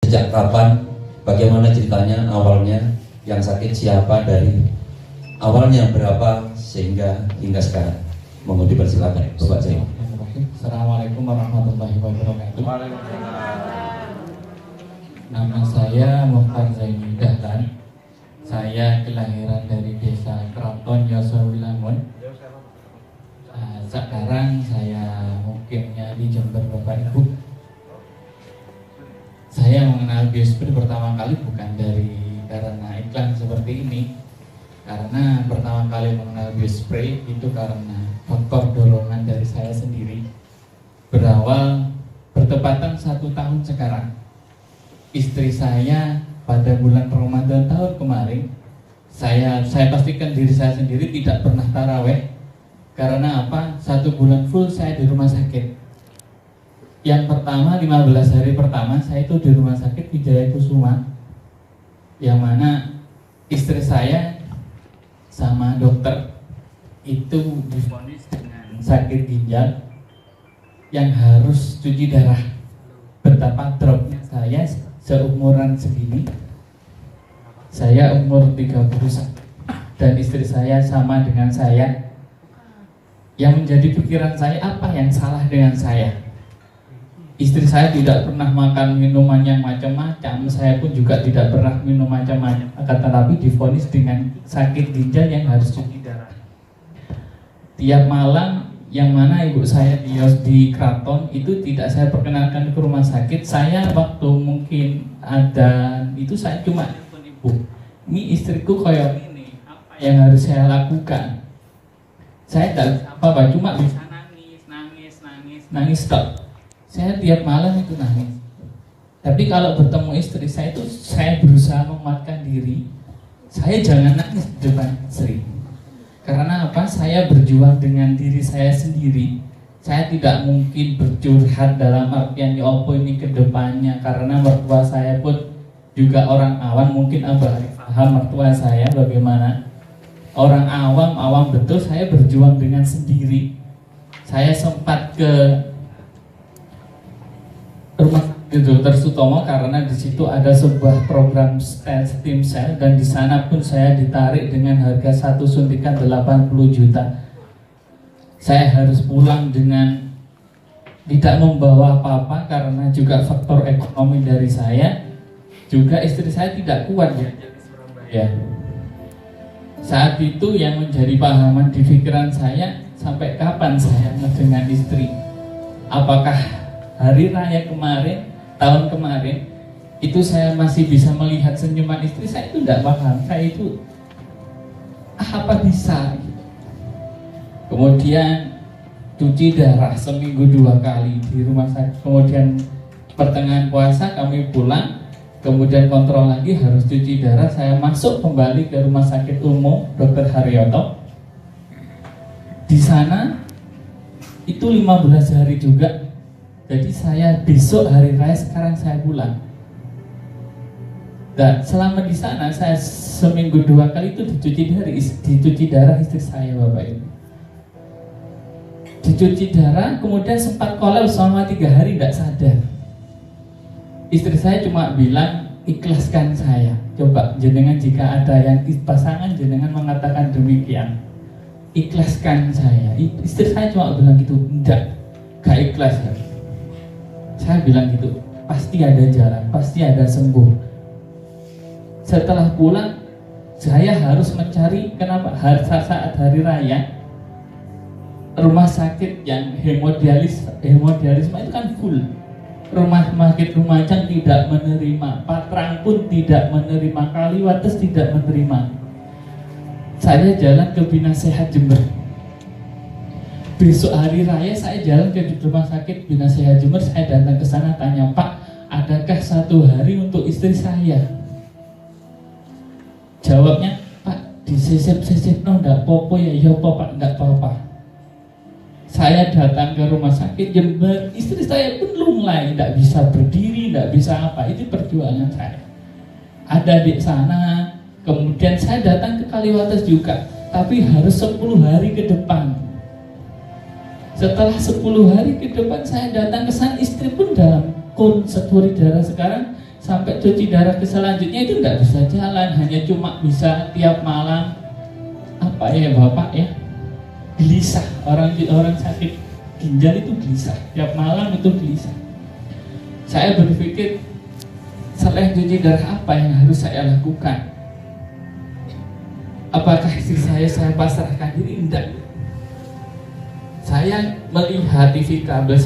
sejak kapan, bagaimana ceritanya, awalnya, yang sakit siapa, dari awalnya berapa sehingga hingga sekarang. Mohon dipersilakan Bapak Zain. Assalamualaikum warahmatullahi wabarakatuh. Nama saya Mukhtar Zaini Dahlan. Saya kelahiran dari desa Kraton Yosowilangun. Sekarang saya mukimnya di Jember, Bapak Ibu. Saya mengenal Biospray pertama kali bukan karena iklan seperti ini. Karena pertama kali mengenal Biospray itu karena faktor dorongan dari saya sendiri. Berawal bertepatan 1 tahun sekarang, istri saya pada bulan Ramadan tahun kemarin, saya pastikan diri saya sendiri tidak pernah taraweh. Karena apa? 1 bulan full saya di rumah sakit. Yang pertama 15 hari pertama saya itu di rumah sakit Wijaya Kusuma, yang mana istri saya sama dokter itu divonis dengan sakit ginjal yang harus cuci darah. Betapa dropnya saya seumuran segini. Saya umur 31 dan istri saya sama dengan saya. Yang menjadi pikiran saya, apa yang salah dengan saya? Istri saya tidak pernah makan minuman yang macam-macam, saya pun juga tidak pernah minum macam-macam, tetapi divonis dengan sakit ginjal yang harus cuci darah. Tiap malam, yang mana ibu saya di Kraton itu tidak saya perkenalkan ke rumah sakit. Saya waktu mungkin ada itu saya cuma telepon ibu, ini istriku kayak ini, apa yang harus saya lakukan? Saya tidak apa-apa, cuma bisa nangis stop. Saya tiap malam itu nangis. Tapi kalau bertemu istri saya itu saya berusaha menguatkan diri. Saya jangan nangis di depan istri. Karena apa? Saya berjuang dengan diri saya sendiri. Saya tidak mungkin bercurhat dalam artian ya apa ini ke depannya, karena mertua saya pun juga orang awam. Mungkin Abah paham mertua saya bagaimana. Orang awam betul, saya berjuang dengan sendiri. Saya sempat ke rumah sakit Dr. Sutomo karena di situ ada sebuah program stem cell, dan di sana pun saya ditarik dengan harga 1 suntikan 80 juta. Saya harus pulang dengan tidak membawa apa-apa karena juga faktor ekonomi dari saya. Juga istri saya tidak kuat ya. Saat itu yang menjadi pahaman di pikiran saya, sampai kapan saya dengan istri? Apakah hari raya kemarin, tahun kemarin, itu saya masih bisa melihat senyuman istri? Saya itu tidak paham. Saya itu apa bisa? Kemudian cuci darah seminggu 2 kali di rumah sakit. Kemudian pertengahan puasa kami pulang, kemudian kontrol lagi harus cuci darah. Saya masuk kembali ke rumah sakit umum Dr. Haryoto. Di sana itu 15 hari juga. Jadi saya besok hari raya, sekarang saya pulang. Dan selama di sana saya seminggu 2 kali itu dicuci darah istri saya, Bapak Ibu. Dicuci darah, kemudian sempat kolel selama 3 hari tidak sadar. Istri saya cuma bilang, ikhlaskan saya. Coba jenengan jika ada yang pasangan jenengan mengatakan demikian, ikhlaskan saya. Istri saya cuma bilang gitu, enggak, gak ikhlas ya. Saya bilang gitu, pasti ada jalan, pasti ada sembuh. Setelah pulang, saya harus mencari, kenapa? Saat hari raya, rumah sakit yang hemodialisme itu kan full. Rumah sakit Lumajang tidak menerima, Patrang pun tidak menerima, Kaliwates tidak menerima. Saya jalan ke Bina Sehat Jember. Besok hari raya saya jalan ke rumah sakit Bina Sehat Jember. Saya datang ke sana tanya, Pak, adakah 1 hari untuk istri saya? Jawabnya, Pak, disisip-sisip no, enggak apa-apa ya. Ya Pak, enggak apa-apa. Saya datang ke rumah sakit Jember, istri saya pun lunglai, tidak bisa berdiri, tidak bisa apa. Itu perjuangan saya. Ada di sana, kemudian saya datang ke Kaliwates juga, tapi harus 10 hari ke depan. Setelah 10 hari ke depan saya datang ke sana, istri pun dalam konsultasi darah sekarang sampai cuci darah ke selanjutnya itu nggak bisa jalan, hanya cuma bisa tiap malam apa ya Bapak ya, gelisah. Orang sakit ginjal itu gelisah, tiap malam itu gelisah. Saya berpikir, selain cuci darah apa yang harus saya lakukan? Apakah istri saya pasrahkan diri? Enggak. Saya melihat TV kabel,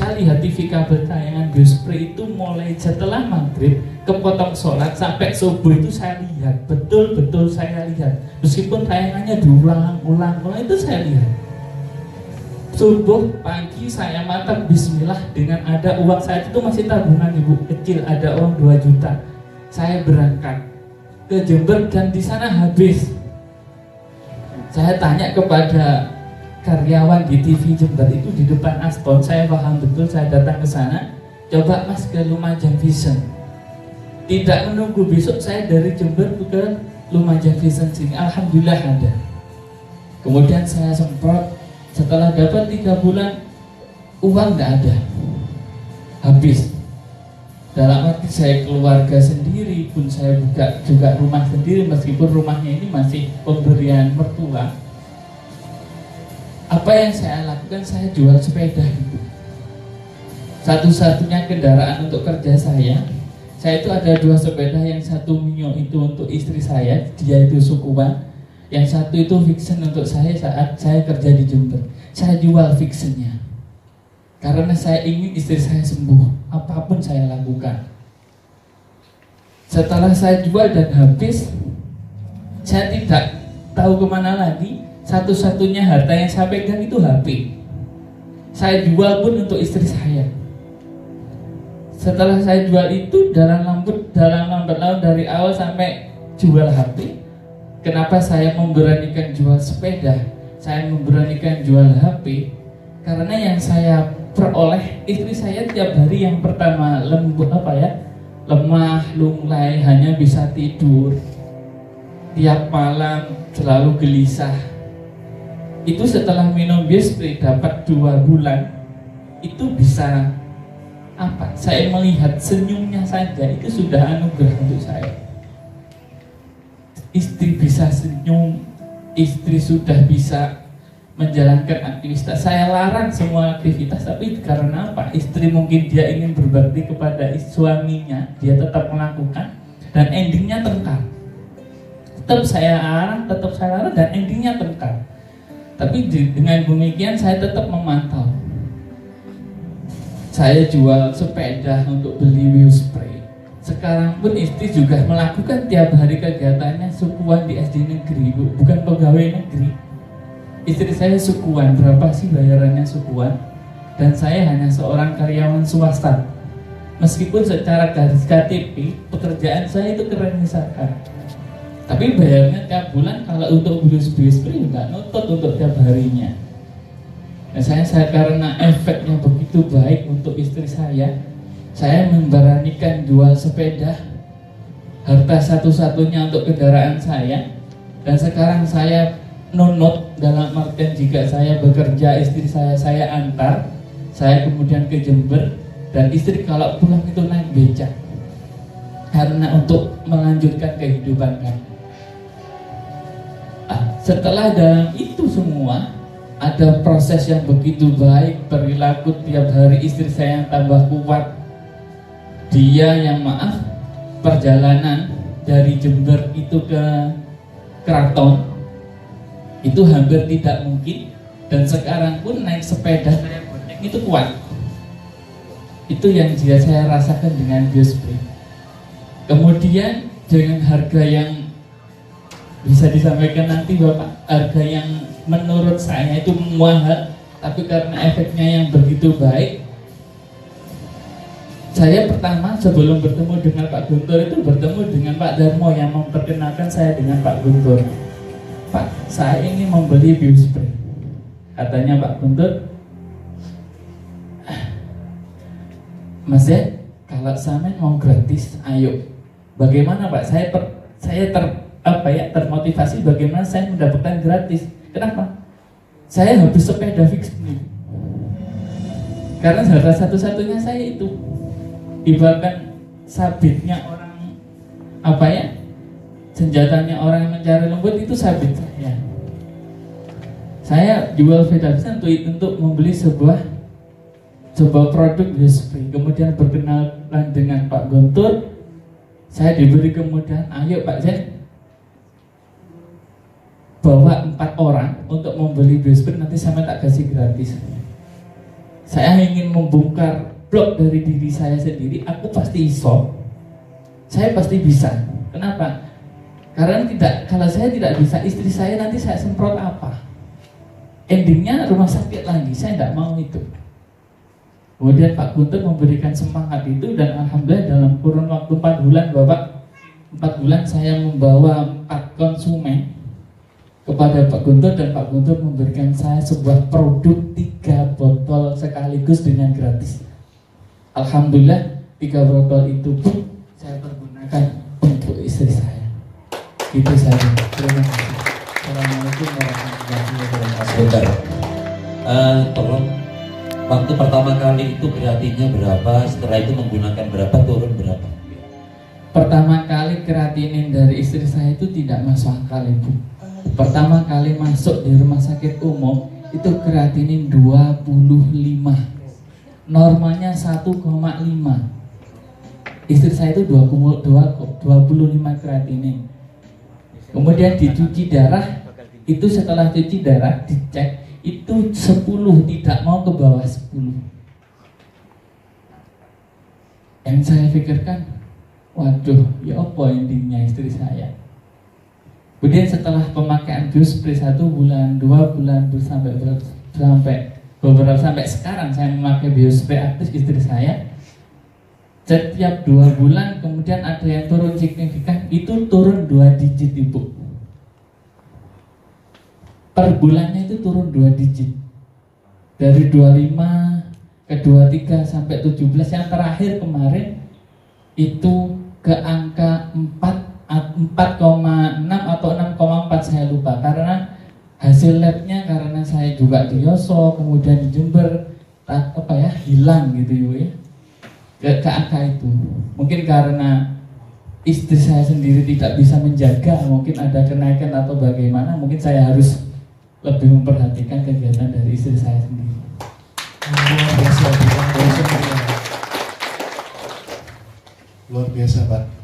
tayangan Biospray itu mulai setelah maghrib kepotong sholat sampai subuh itu saya lihat, betul-betul saya lihat. Meskipun tayangannya diulang-ulang itu saya lihat. Subuh pagi saya makan bismillah dengan ada uang, saat itu masih tabungan ibu kecil, ada uang 2 juta. Saya berangkat ke Jember dan di sana habis. Saya tanya kepada karyawan di TV Jember itu di depan Aston, saya paham betul, saya datang ke sana, coba Mas ke Lumajang Vision. Tidak menunggu besok saya dari Jember ke Lumajang Vision sini, alhamdulillah ada. Kemudian saya semprot, setelah dapat 3 bulan uang nggak ada, habis. Dalam arti saya keluarga sendiri pun saya buka juga rumah sendiri, meskipun rumahnya ini masih pemberian mertua. Apa yang saya lakukan? Saya jual sepeda itu. Satu-satunya kendaraan untuk kerja saya itu ada 2 sepeda, yang satu Mio itu untuk istri saya, dia itu sukuan, yang satu itu Vixen untuk saya saat saya kerja di Jember. Saya jual Vixennya karena saya ingin istri saya sembuh, apapun saya lakukan. Setelah saya jual dan habis, saya tidak tahu kemana lagi. Satu-satunya harta yang saya pegang itu HP. Saya jual pun untuk istri saya. Setelah saya jual itu, dalam lambat laun dari awal sampai jual HP. Kenapa saya memberanikan jual sepeda? Saya memberanikan jual HP karena yang saya peroleh, istri saya tiap hari yang pertama lemah, lunglai, hanya bisa tidur. Tiap malam selalu gelisah. Itu setelah minum Biospray dapat 2 bulan, itu bisa apa? Saya melihat senyumnya saja itu sudah anugerah untuk saya. Istri bisa senyum, istri sudah bisa menjalankan aktivitas. Saya larang semua aktivitas, tapi karena apa? Istri mungkin dia ingin berbakti kepada suaminya, dia tetap melakukan, dan endingnya tengkar. Tetap saya larang dan endingnya tengkar. Tapi dengan demikian saya tetap memantau. Saya jual sepeda untuk beli Biospray. Sekarang pun istri juga melakukan tiap hari kegiatannya sukuan di SD negeri, bukan pegawai negeri. Istri saya sukuan, berapa sih bayarannya sukuan? Dan saya hanya seorang karyawan swasta. Meskipun secara garis KTP pekerjaan saya itu keren misalkan, tapi bayarnya tiap bulan. Kalau untuk Biospray nggak nuntut untuk tiap harinya. Nah, saya karena efeknya begitu baik untuk istri saya memberanikan jual sepeda, harta satu-satunya untuk kendaraan saya. Dan sekarang saya nunut, dalam artian jika saya bekerja, istri saya antar, saya kemudian ke Jember, dan istri kalau pulang itu naik becak karena untuk melanjutkan kehidupan kami. Setelah dalam itu semua ada proses yang begitu baik, perilaku tiap hari istri saya yang tambah kuat. Dia yang perjalanan dari Jember itu ke Keraton itu hampir tidak mungkin, dan sekarang pun naik sepeda saya bonceng itu kuat. Itu yang saya rasakan dengan Biospray. Kemudian dengan harga yang bisa disampaikan nanti Bapak, harga yang menurut saya itu mahal, tapi karena efeknya yang begitu baik, saya pertama sebelum bertemu dengan Pak Guntur itu bertemu dengan Pak Darmo yang memperkenalkan saya dengan Pak Guntur. Pak, saya ingin membeli Biospray. Katanya Pak Guntur, Mas ya, kalau sampean mau gratis, ayo. Bagaimana Pak? Saya termotivasi bagaimana saya mendapatkan gratis. Kenapa? Saya habis sepeda fix ini. Karena harta satu-satunya saya itu. Ibaratkan sabitnya orang apa ya, senjatanya orang yang mencari lembut itu sabit saya. Saya jual Vitavisan untuk membeli sebuah produk biospray. Kemudian berkenalan dengan Pak Guntur, saya diberi kemudahan, ayo Pak Zen, bawa 4 orang untuk membeli biospray, nanti saya tak kasih gratis. Saya ingin membongkar blok dari diri saya sendiri, aku pasti iso, saya pasti bisa. Kenapa? Karena kalau saya tidak bisa, istri saya nanti saya semprot apa? Endingnya rumah sakit lagi, saya tidak mau itu. Kemudian Pak Guntur memberikan semangat itu, dan alhamdulillah dalam kurun waktu 4 bulan Bapak, 4 bulan saya membawa 4 konsumen kepada Pak Guntur, dan Pak Guntur memberikan saya sebuah produk 3 botol sekaligus dengan gratis. Alhamdulillah 3 botol itu pun saya pergunakan untuk istri saya. Itu saja. Terima kasih. Assalamualaikum warahmatullahi wabarakatuh. Sebentar, tolong, waktu pertama kali itu kreatinnya berapa, setelah itu menggunakan berapa, turun berapa? Pertama kali kreatinin dari istri saya itu tidak masuk akal, Ibu. Pertama kali masuk di rumah sakit umum itu kreatinin 25, normalnya 1,5. Istri saya itu 25 kreatinin. Kemudian dicuci darah, itu setelah cuci darah dicek itu 10, tidak mau ke bawah 10. Yang saya pikirkan, waduh, ya apa endingnya istri saya. Kemudian setelah pemakaian biospray 1 bulan, 2 bulan, sampai sekarang saya memakai biospray aktif istri saya. Setiap 2 bulan kemudian ada yang turun signifikan, itu turun 2 digit, Ibu. Per bulannya itu turun 2 digit. Dari 25 ke 23 sampai 17, yang terakhir kemarin itu ke angka 4,6 atau 6,4, saya lupa, karena hasil labnya, karena saya juga di Yoso kemudian di Jember hilang gitu ya, ke angka itu. Mungkin karena istri saya sendiri tidak bisa menjaga, mungkin ada kenaikan atau bagaimana, mungkin saya harus lebih memperhatikan kegiatan dari istri saya sendiri. Luar biasa Pak.